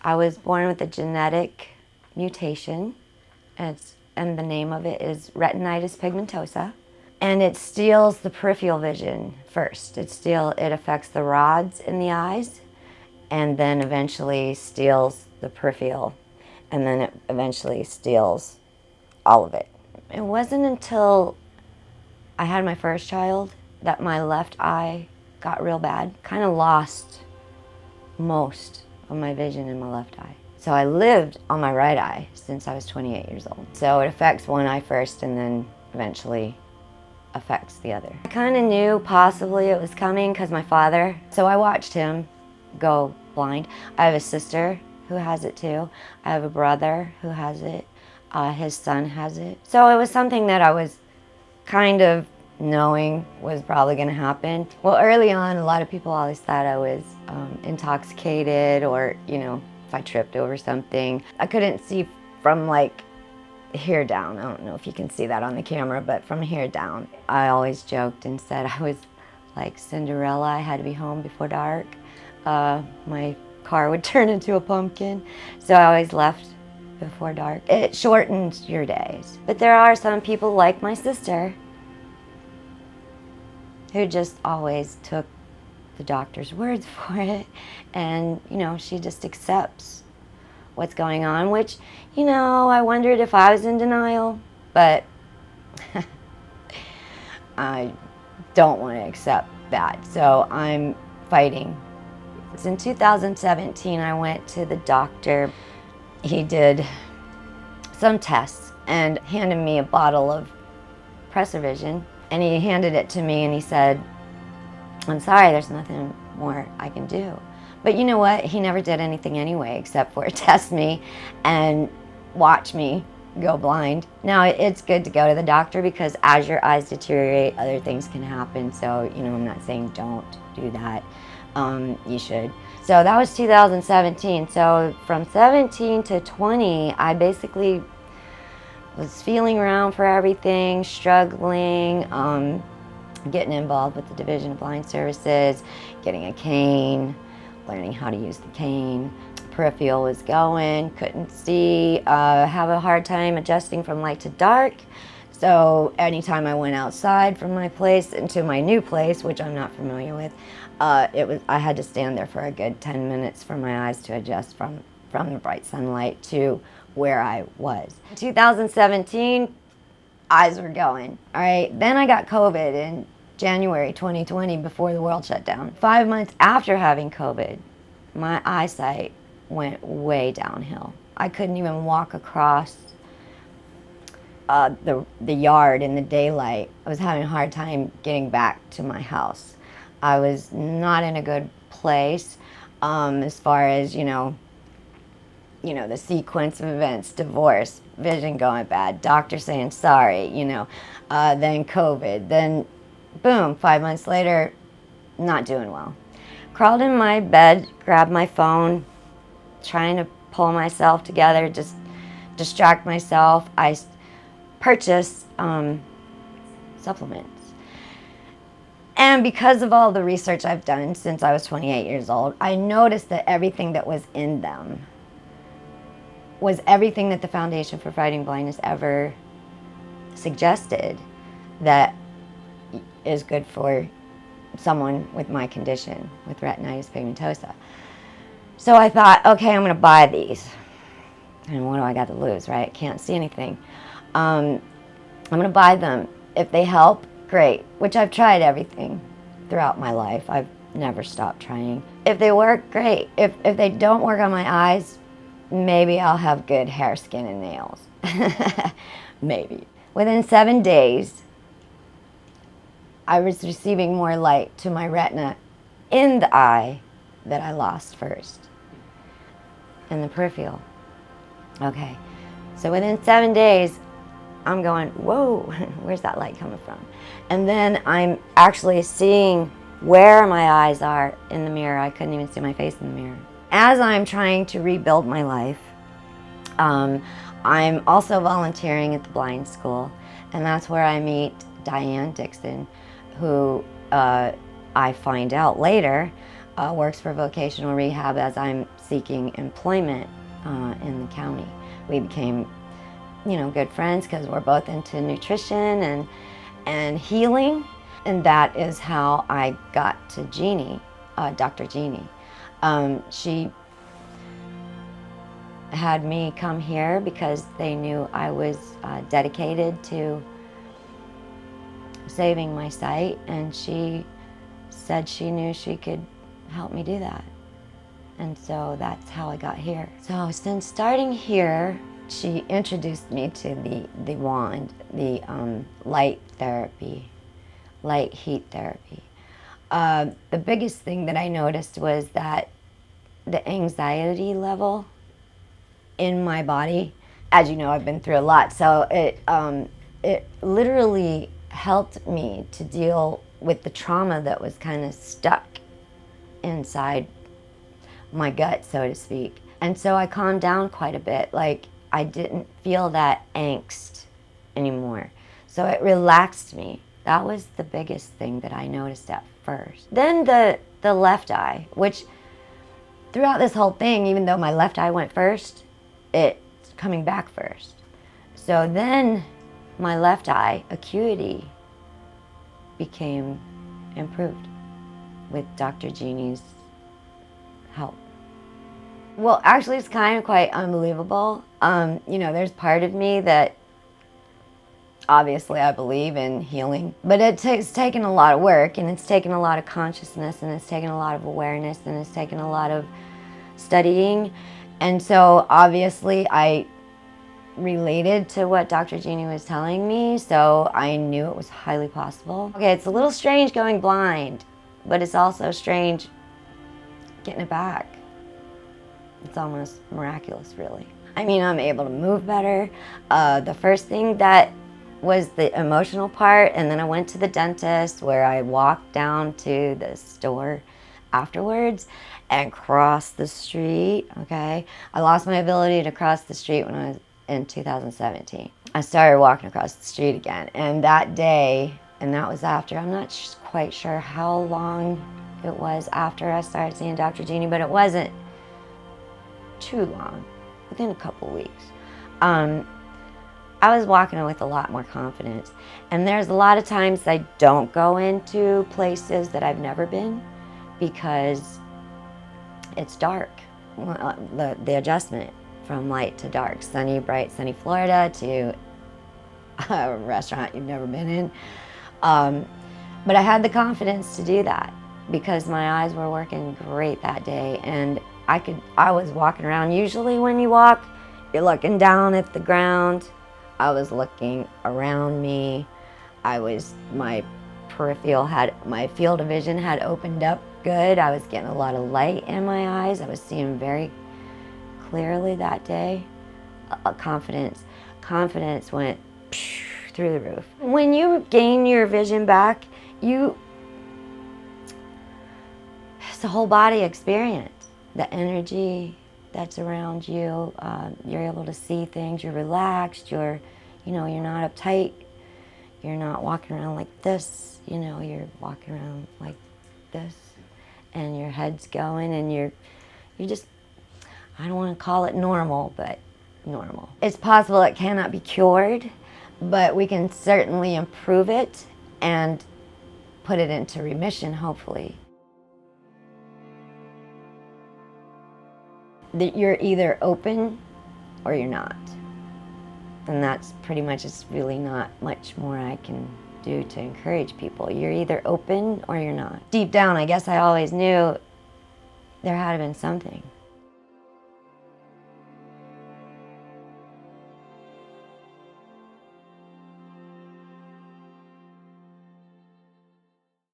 I was born with a genetic mutation, and the name of it is Retinitis Pigmentosa. And it steals the peripheral vision first. It affects the rods in the eyes, and then eventually steals the peripheral, and then it eventually steals all of it. It wasn't until I had my first child that my left eye got real bad. Kind of lost most of my vision in my left eye. So I lived on my right eye since I was 28 years old. So it affects one eye first and then eventually affects the other. I kind of knew possibly it was coming because my father, so I watched him go blind. I have a sister who has it too. I have a brother who has it. His son has it. So it was something that I was kind of knowing was probably going to happen. Well, early on, a lot of people always thought I was intoxicated, or, if I tripped over something. I couldn't see from like here down. I don't know if you can see that on the camera, but from here down. I always joked and said I was like Cinderella. I had to be home before dark. My car would turn into a pumpkin, so I always left before dark. It shortens your days. But there are some people like my sister who just always took the doctor's words for it, and she just accepts what's going on, which I wondered if I was in denial, but I don't want to accept that, so I'm fighting. In 2017, I went to the doctor. He did some tests and handed me a bottle of Preservision, and he handed it to me and he said, "I'm sorry, there's nothing more I can do." But you know what? He never did anything anyway except for test me and watch me go blind. Now, it's good to go to the doctor because as your eyes deteriorate, other things can happen. So, I'm not saying don't do that. You should. So that was 2017. So from 17 to 20, I basically was feeling around for everything, struggling, getting involved with the Division of Blind Services, getting a cane, learning how to use the cane. Peripheral was going, couldn't see, have a hard time adjusting from light to dark. So anytime I went outside from my place into my new place, which I'm not familiar with, I had to stand there for a good 10 minutes for my eyes to adjust from the bright sunlight to where I was. In 2017, eyes were going. All right, then I got COVID in January 2020 before the world shut down. 5 months after having COVID, my eyesight went way downhill. I couldn't even walk across the yard in the daylight. I was having a hard time getting back to my house. I was not in a good place as far as, the sequence of events: divorce, vision going bad, doctor saying sorry, then COVID, then boom, 5 months later, not doing well. Crawled in my bed, grabbed my phone, trying to pull myself together, just distract myself. I purchased supplements. And because of all the research I've done since I was 28 years old, I noticed that everything that was in them was everything that the Foundation for Fighting Blindness ever suggested that is good for someone with my condition, with retinitis pigmentosa. So I thought, okay, I'm going to buy these. And what do I got to lose, right? Can't see anything. I'm going to buy them. If they help, great, which I've tried everything throughout my life. I've never stopped trying. If they work, great. If they don't work on my eyes, maybe I'll have good hair, skin, and nails. Maybe. Within 7 days, I was receiving more light to my retina in the eye that I lost first, in the peripheral. Okay, so within 7 days, I'm going, whoa, where's that light coming from? And then I'm actually seeing where my eyes are in the mirror. I couldn't even see my face in the mirror. As I'm trying to rebuild my life, I'm also volunteering at the blind school, and that's where I meet Diane Dixon, who I find out later works for vocational rehab as I'm seeking employment in the county. We became, good friends because we're both into nutrition and healing. And that is how I got to Jeannie, Dr. Jeannie. She had me come here because they knew I was dedicated to saving my sight, and she said she knew she could help me do that. And so that's how I got here. So since starting here, she introduced me to the wand, the light therapy, light heat therapy. The biggest thing that I noticed was that the anxiety level in my body, as you know, I've been through a lot, so it literally helped me to deal with the trauma that was kind of stuck inside my gut, so to speak. And so I calmed down quite a bit. Like, I didn't feel that angst anymore. So it relaxed me. That was the biggest thing that I noticed at first. Then the left eye, which throughout this whole thing, even though my left eye went first, it's coming back first. So then my left eye acuity became improved with Dr. Jeannie's help. Well, actually, it's kind of quite unbelievable. There's part of me that obviously I believe in healing, but it's taken a lot of work, and it's taken a lot of consciousness, and it's taken a lot of awareness, and it's taken a lot of studying. And so obviously I related to what Dr. Jeannie was telling me, so I knew it was highly possible. Okay, it's a little strange going blind, but it's also strange getting it back. It's almost miraculous, really. I mean, I'm able to move better. The first thing that was the emotional part, and then I went to the dentist, where I walked down to the store afterwards and crossed the street, okay? I lost my ability to cross the street when I was in 2017. I started walking across the street again, and that day, and that was after, I'm not quite sure how long it was after I started seeing Dr. Jeannie, but it wasn't too long, within a couple weeks. I was walking with a lot more confidence. And there's a lot of times I don't go into places that I've never been because it's dark. The adjustment from light to dark, sunny, bright, sunny Florida to a restaurant you've never been in. But I had the confidence to do that because my eyes were working great that day, and I was walking around. Usually when you walk, you're looking down at the ground. I was looking around me. My field of vision had opened up good. I was getting a lot of light in my eyes. I was seeing very clearly that day. Confidence went through the roof. When you gain your vision back, it's a whole body experience. The energy that's around you, you're able to see things, you're relaxed, you're not uptight, you're not walking around like this, you're walking around like this, and your head's going, and you're just, I don't want to call it normal, but normal. It's possible it cannot be cured, but we can certainly improve it and put it into remission, hopefully. That you're either open or you're not. And that's pretty much, it's really not much more I can do to encourage people. You're either open or you're not. Deep down, I guess I always knew there had to have been something.